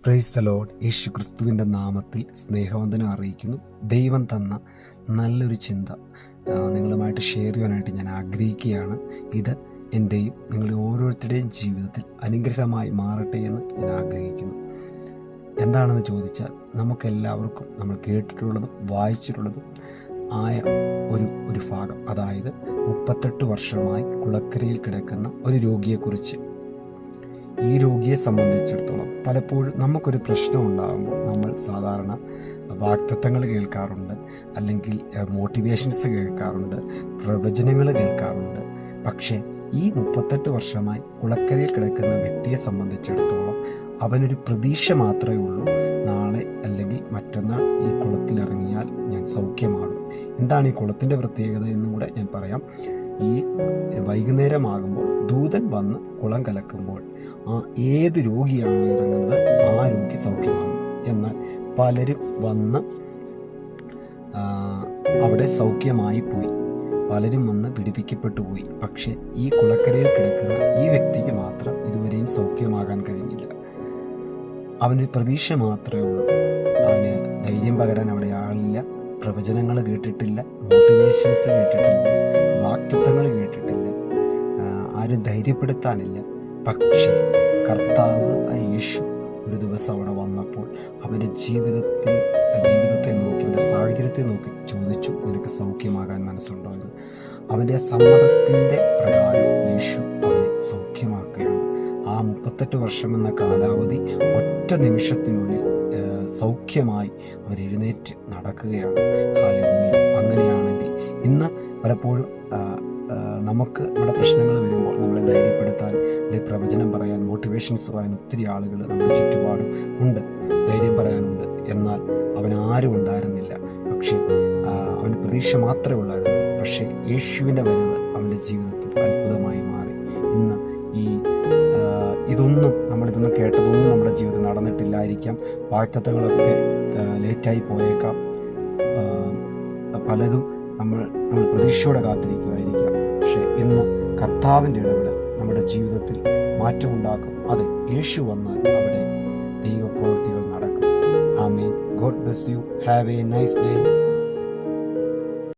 Praise the Lord. യേശു ക്രിസ്തുവിൻ്റെ നാമത്തിൽ സ്നേഹവന്ദനം അറിയിക്കുന്നു. ദൈവം തന്ന നല്ലൊരു ചിന്ത നിങ്ങളുമായിട്ട് ഷെയർ ചെയ്യാനായിട്ട് ഞാൻ ആഗ്രഹിക്കുകയാണ്. ഇത് എൻ്റെയും നിങ്ങളുടെ ഓരോരുത്തരുടെയും ജീവിതത്തിൽ അനുഗ്രഹമായി മാറട്ടെ എന്ന് ഞാൻ ആഗ്രഹിക്കുന്നു. എന്താണെന്ന് ചോദിച്ചാൽ, നമുക്കെല്ലാവർക്കും നമ്മൾ കേട്ടിട്ടുള്ളതും വായിച്ചിട്ടുള്ളതും ആയ ഒരു ഭാഗം, അതായത് 38 വർഷമായി കുളക്കരയിൽ കിടക്കുന്ന ഒരു രോഗിയെക്കുറിച്ച്. ഈ രോഗിയെ സംബന്ധിച്ചിടത്തോളം പലപ്പോഴും നമുക്കൊരു പ്രശ്നം ഉണ്ടാകുമ്പോൾ നമ്മൾ സാധാരണ വാഗ്ദത്തങ്ങൾ കേൾക്കാറുണ്ട്, അല്ലെങ്കിൽ മോട്ടിവേഷൻസ് കേൾക്കാറുണ്ട്, പ്രവചനങ്ങൾ കേൾക്കാറുണ്ട്. പക്ഷേ ഈ 38 വർഷമായി കുളക്കരയിൽ കിടക്കുന്ന വ്യക്തിയെ സംബന്ധിച്ചിടത്തോളം അവനൊരു പ്രതീക്ഷ മാത്രമേ ഉള്ളൂ. നാളെ അല്ലെങ്കിൽ മറ്റന്നാൾ ഈ കുളത്തിലിറങ്ങിയാൽ ഞാൻ സൗഖ്യമാകും. എന്താണ് ഈ കുളത്തിൻ്റെ പ്രത്യേകത എന്നും കൂടെ ഞാൻ പറയാം. ഈ വൈകുന്നേരമാകുമ്പോൾ ദൂതൻ വന്ന് കുളം കലക്കുമ്പോൾ ഏത് രോഗിയാണോ ഇറങ്ങുന്നത് ആ രോഗി സൗഖ്യമാകും. എന്നാൽ പലരും വന്ന് അവിടെ സൗഖ്യമായി പോയി, പലരും വന്ന് പിടിപ്പിക്കപ്പെട്ടു പോയി. പക്ഷേ ഈ കുളക്കരയിൽ കിടക്കുന്ന ഈ വ്യക്തിക്ക് മാത്രം ഇതുവരെയും സൗഖ്യമാകാൻ കഴിഞ്ഞില്ല. അവന് പ്രതീക്ഷ മാത്രമേ ഉള്ളൂ. അവന് ധൈര്യം പകരാൻ അവിടെ ആളില്ല. പ്രവചനങ്ങൾ കേട്ടിട്ടില്ല, മോട്ടിവേഷൻസ് കേട്ടിട്ടില്ല, വാഗ്ദത്തങ്ങൾ കേട്ടിട്ടില്ല, ആരും ധൈര്യപ്പെടുത്താനില്ല. പക്ഷേ കർത്താവ് യേശു ഒരു ദിവസം അവിടെ വന്നപ്പോൾ അവൻ്റെ ജീവിതത്തെ നോക്കി, അവൻ്റെ സാഹചര്യത്തെ നോക്കി ചോദിച്ചു, നിനക്ക് സൗഖ്യമാകാൻ മനസ്സുണ്ടോ എന്ന്. അവൻ്റെ സമ്മതത്തിൻ്റെ പ്രകാരം യേശു അവനെ സൗഖ്യമാക്കുകയാണ്. ആ 38 വർഷം എന്ന കാലാവധി ഒറ്റ നിമിഷത്തിനുള്ളിൽ സൗഖ്യമായി അവർ എഴുന്നേറ്റ് നടക്കുകയാണ്. ഹല്ലേലൂയ. അങ്ങനെയാണെങ്കിൽ ഇന്ന് പലപ്പോഴും നമുക്ക് നമ്മുടെ പ്രശ്നങ്ങൾ വരുമ്പോൾ നമ്മളെ ധൈര്യപ്പെടുത്താൻ, അല്ലെങ്കിൽ പ്രവചനം പറയാൻ, മോട്ടിവേഷൻസ് പറയാൻ ഒത്തിരി ആളുകൾ നമ്മുടെ ചുറ്റുപാടും ഉണ്ട്, ധൈര്യം പറയാനുണ്ട്. എന്നാൽ അവനാരും ഉണ്ടായിരുന്നില്ല. പക്ഷേ അവന് പ്രതീക്ഷ മാത്രമേ ഉള്ളായിരുന്നു. പക്ഷേ യേശുവിൻ്റെ വരവ് അവൻ്റെ ജീവിതത്തിൽ അത്ഭുതമായി മാറി. ഇന്ന് നമ്മളിതൊന്നും കേട്ടതൊന്നും നമ്മുടെ ജീവിതത്തിൽ നടന്നിട്ടില്ലായിരിക്കാം. വാഗ്ദത്തങ്ങളൊക്കെ ലേറ്റായി പോയേക്കാം. പലതും നമ്മൾ പ്രതീക്ഷയോടെ കാത്തിരിക്കുമായിരിക്കാം. പക്ഷേ ഇന്ന് കർത്താവിൻ്റെ ഇടപെടൽ നമ്മുടെ ജീവിതത്തിൽ മാറ്റമുണ്ടാക്കും. അതെ, യേശു വന്നാൽ അവിടെ ദൈവപ്രവൃത്തികൾ നടക്കും. ആമേൻ. God bless you. Have a nice day.